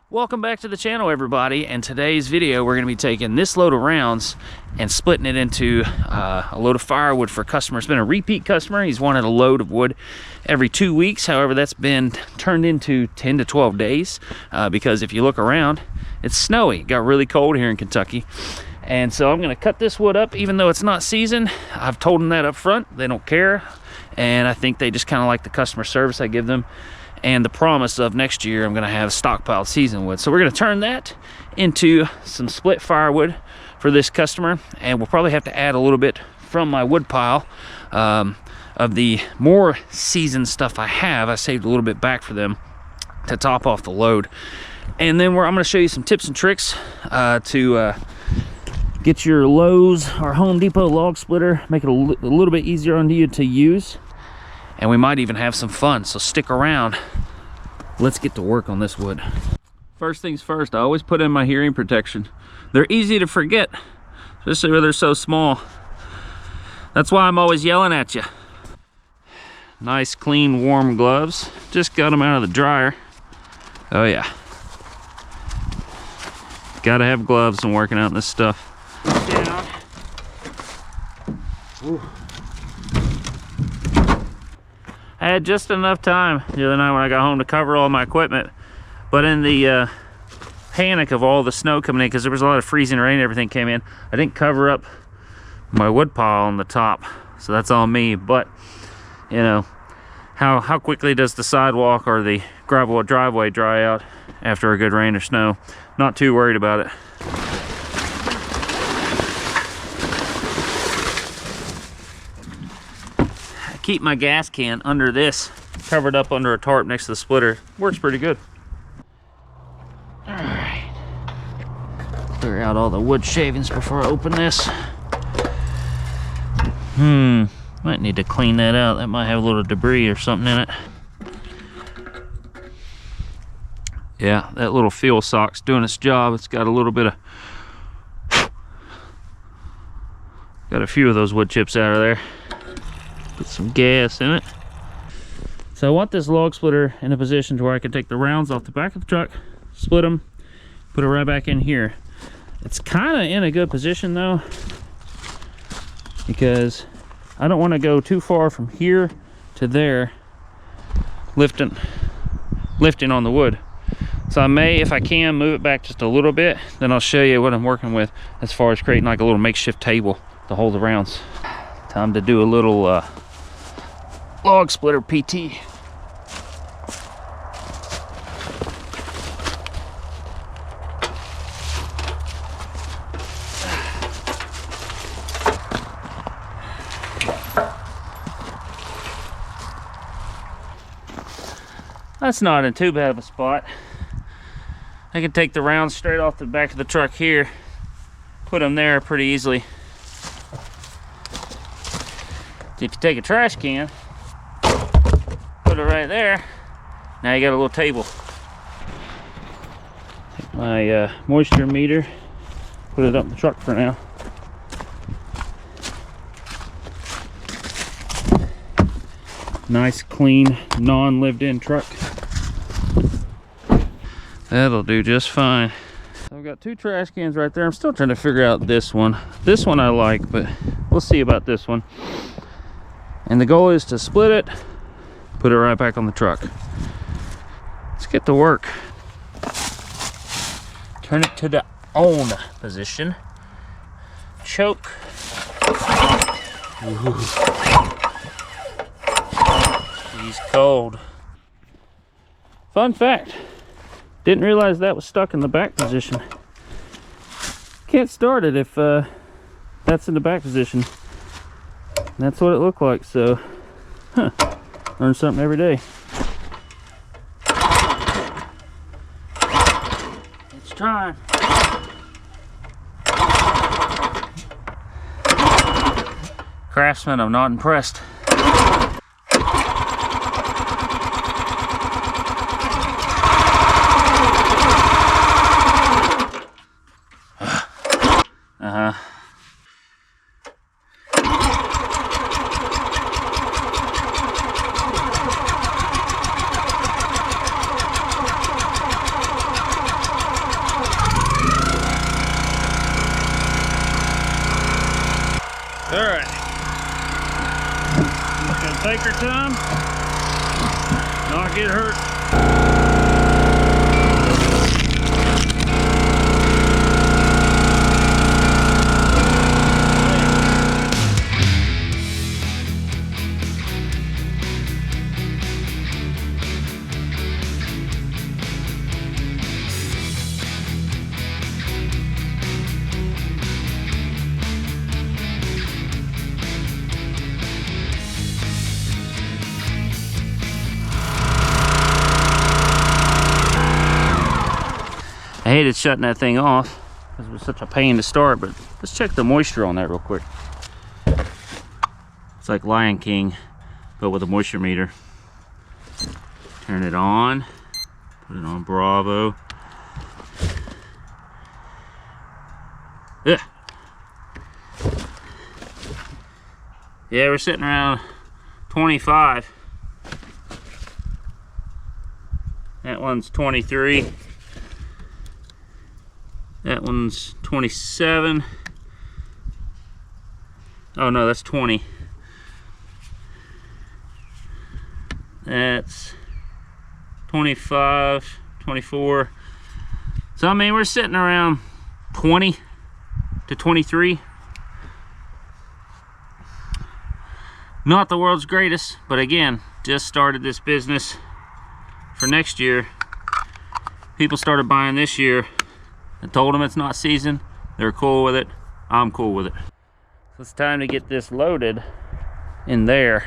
Welcome back to the channel, everybody. In today's video, we're going to be taking this load of rounds and splitting it into a load of firewood for a customer. It's been a repeat customer. He's wanted a load of wood every 2 weeks. However, that's been turned into 10 to 12 days because if you look around, it's snowy. It got really cold here in Kentucky. And so I'm going to cut this wood up even though it's not seasoned. I've told them that up front. They don't care. And I think they just kind of like the customer service I give them and the promise of next year I'm going to have stockpiled seasoned wood. So we're going to turn that into some split firewood for this customer, and we'll probably have to add a little bit from my wood pile of the more seasoned stuff I have. I saved a little bit back for them to top off the load. And then I'm going to show you some tips and tricks to get your Lowe's or Home Depot log splitter, make it a little bit easier on you to use. And we might even have some fun, so stick around. Let's get to work on this wood. First things first, I always put in my hearing protection. They're easy to forget, especially when they're so small. That's why I'm always yelling at you. Nice, clean, warm gloves. Just got them out of the dryer. Oh yeah. Gotta have gloves when working out this stuff. Down. Ooh. I had just enough time the other night when I got home to cover all my equipment, but in the panic of all the snow coming in, because there was a lot of freezing rain and everything came in, I didn't cover up my wood pile on the top, so that's on me. But you know, how quickly does the sidewalk or the gravel driveway dry out after a good rain or snow? Not too worried about it. Keep my gas can under this, covered up under a tarp next to the splitter. Works pretty good. All right, clear out all the wood shavings before I open this. Might need to clean that out. That might have a little debris or something in it. Yeah, that little fuel sock's doing its job. It's got a little bit of, got a few of those wood chips out of there. Put some gas in it. So I want this log splitter in a position to where I can take the rounds off the back of the truck, split them, put it right back in here. It's kind of in a good position though, because I don't want to go too far from here to there lifting on the wood. So I may, if I can, move it back just a little bit. Then I'll show you what I'm working with as far as creating like a little makeshift table to hold the rounds. Time to do a little log splitter PT. That's not in too bad of a spot. I can take the rounds straight off the back of the truck here, put them there pretty easily. If you take a trash can, put it right there, now you got a little table. Take my moisture meter, put it up in the truck for now. Nice, clean, non-lived-in truck. That'll do just fine. I've got two trash cans right there. I'm still trying to figure out this one. This one I like, but we'll see about this one. And the goal is to split it, put it right back on the truck. Let's get to work. Turn it to the on position. Choke. Ooh. He's cold. Fun fact, didn't realize that was stuck in the back position. Can't start it if that's in the back position. That's what it looked like, so learn something every day. It's time. Craftsman, I'm not impressed. Take your time, not get hurt. I hated shutting that thing off because it was such a pain to start, but let's check the moisture on that real quick. It's like Lion King, but with a moisture meter. Turn it on, put it on Bravo. Ugh. Yeah, we're sitting around 25. That one's 23. That one's 27. Oh no, that's 20. That's 25, 24. So I mean, we're sitting around 20 to 23. Not the world's greatest, but again, just started this business for next year. People started buying this year. I told them it's not seasoned. They're cool with it. I'm cool with it. So it's time to get this loaded in there.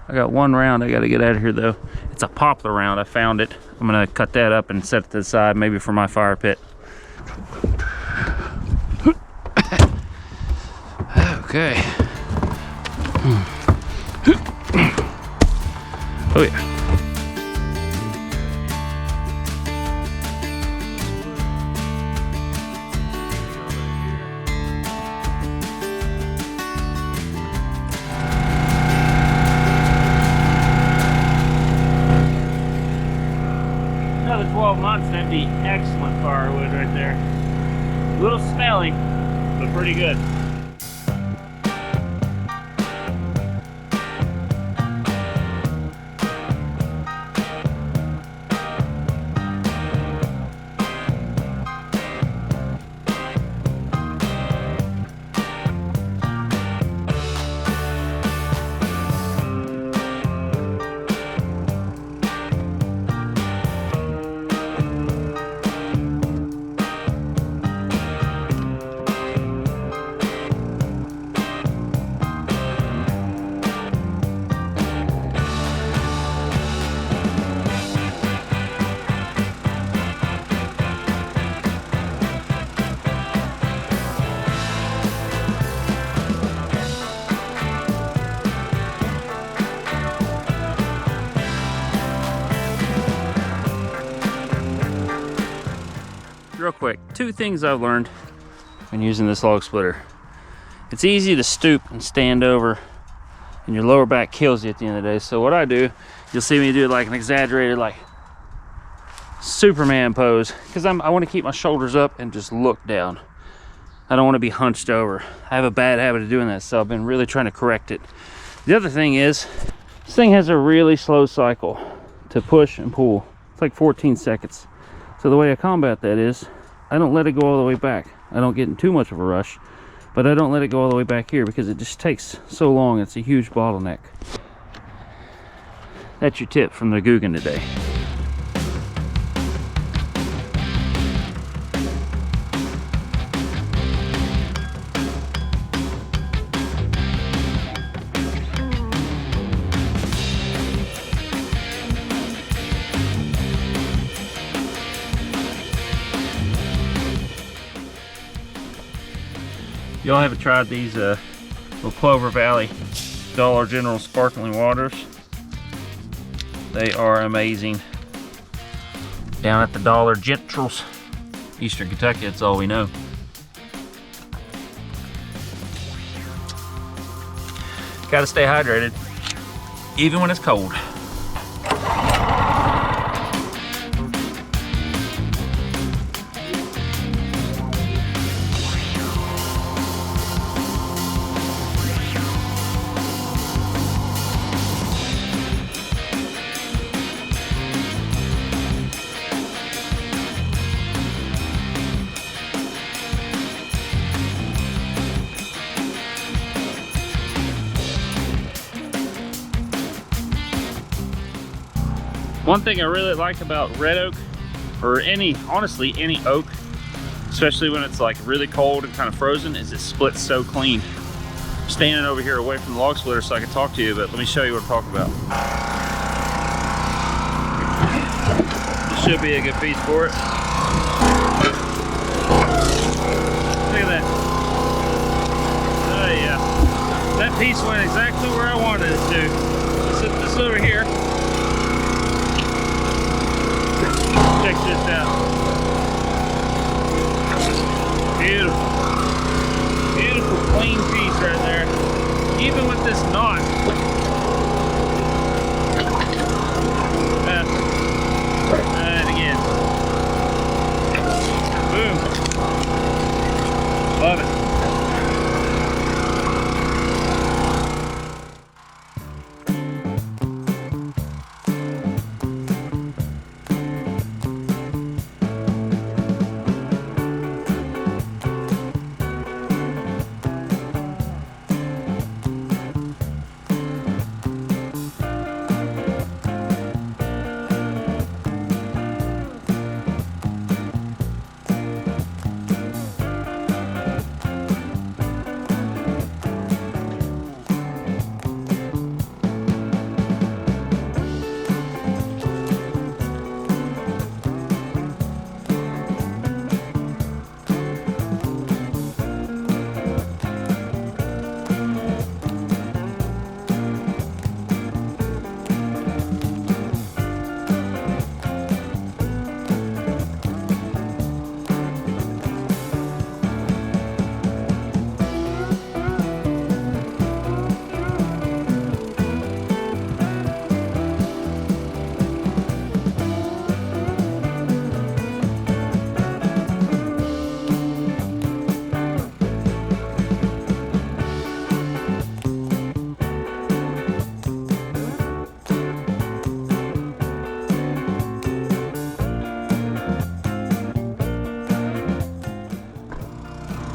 I got one round I got to get out of here though. It's a poplar round. I found it. I'm gonna cut that up and set it to the side, maybe for my fire pit. Okay. Oh yeah. Another 12 months, that'd be excellent firewood right there. A little smelly, but pretty good. Real quick, two things I've learned when using this log splitter. It's easy to stoop and stand over, and your lower back kills you at the end of the day. So what I do, you'll see me do like an exaggerated like Superman pose, because I want to keep my shoulders up and just look down. I don't want to be hunched over. I have a bad habit of doing that, so I've been really trying to correct it. The other thing is, this thing has a really slow cycle to push and pull. It's like 14 seconds. So the way I combat that is, I don't let it go all the way back. I don't get in too much of a rush, but I don't let it go all the way back here because it just takes so long. It's a huge bottleneck. That's your tip from the Guggen today. Y'all haven't tried these little Clover Valley Dollar General sparkling waters? They are amazing. Down at the Dollar Generals, Eastern Kentucky, that's all we know. Gotta stay hydrated, even when it's cold. One thing I really like about red oak, or honestly any oak, especially when it's like really cold and kind of frozen, is it splits so clean. I'm standing over here away from the log splitter so I can talk to you, but let me show you what I'm talking about. This should be a good piece for it. Look at that. Oh yeah. That piece went exactly where I wanted it to. Let's set this over here. Check this out. Beautiful. Beautiful clean piece right there. Even with this knot. And again. Boom. Love it.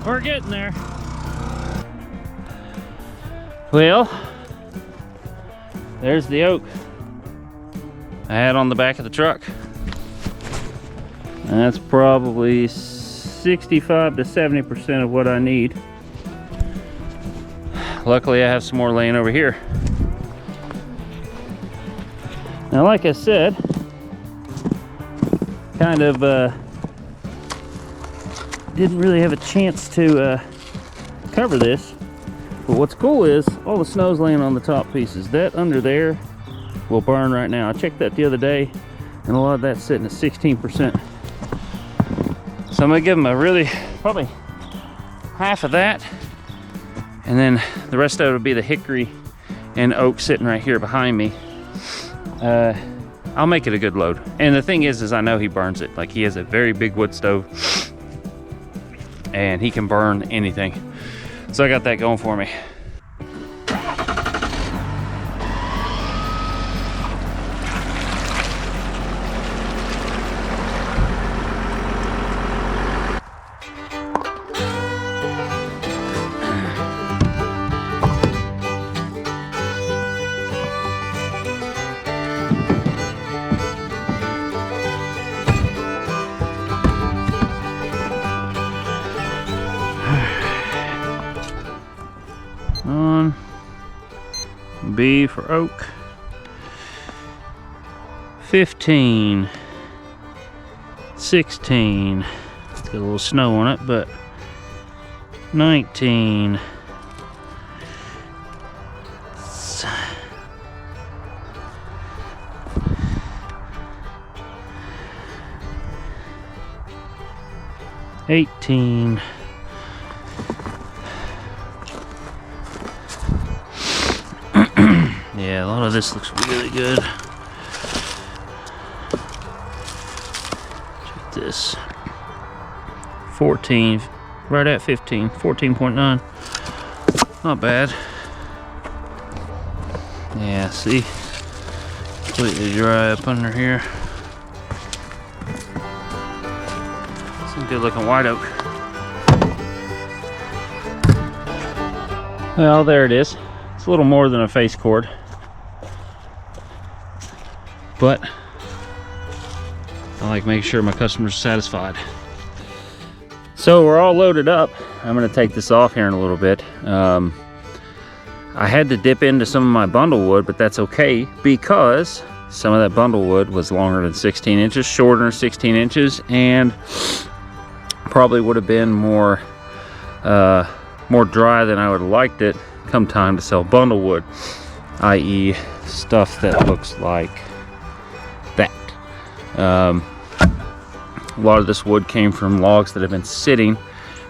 We're getting there. Well, there's the oak I had on the back of the truck. And that's probably 65 to 70% of what I need. Luckily, I have some more laying over here. Now, like I said, kind of didn't really have a chance to cover this, but what's cool is all the snow's laying on the top pieces. That under there will burn right now. I checked that the other day, and a lot of that's sitting at 16%. So I'm gonna give them a really, probably half of that, and then the rest of it will be the hickory and oak sitting right here behind me. I'll make it a good load. And the thing is I know he burns it. Like, he has a very big wood stove, and he can burn anything. So I got that going for me. On B for oak. 15, 16. It's got a little snow on it, but 19. 18. Yeah, a lot of this looks really good. Check this. 14, right at 15, 14.9. Not bad. Yeah, see? Completely dry up under here. Some good looking white oak. Well, there it is. It's a little more than a face cord, but I like making sure my customers are satisfied. So we're all loaded up. I'm gonna take this off here in a little bit. I had to dip into some of my bundle wood, but that's okay because some of that bundle wood was longer than 16 inches, shorter than 16 inches, and probably would have been more dry than I would have liked it come time to sell bundle wood, i.e. stuff that looks like that. A lot of this wood came from logs that have been sitting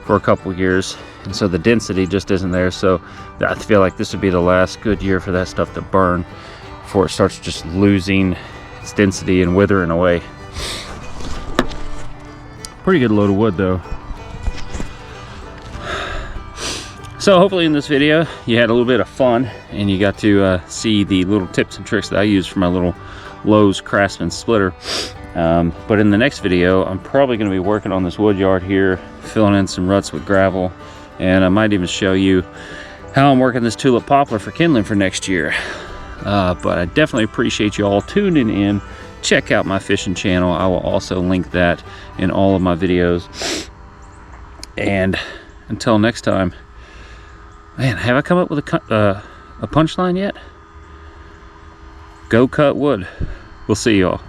for a couple years, and so the density just isn't there. So I feel like this would be the last good year for that stuff to burn before it starts just losing its density and withering away. Pretty good load of wood though. So hopefully in this video you had a little bit of fun and you got to see the little tips and tricks that I use for my little Lowe's Craftsman splitter. But in the next video, I'm probably going to be working on this wood yard here, filling in some ruts with gravel, and I might even show you how I'm working this tulip poplar for kindling for next year. But I definitely appreciate you all tuning in. Check out my fishing channel. I will also link that in all of my videos. And until next time, man, have I come up with a punchline yet? Go cut wood. We'll see y'all.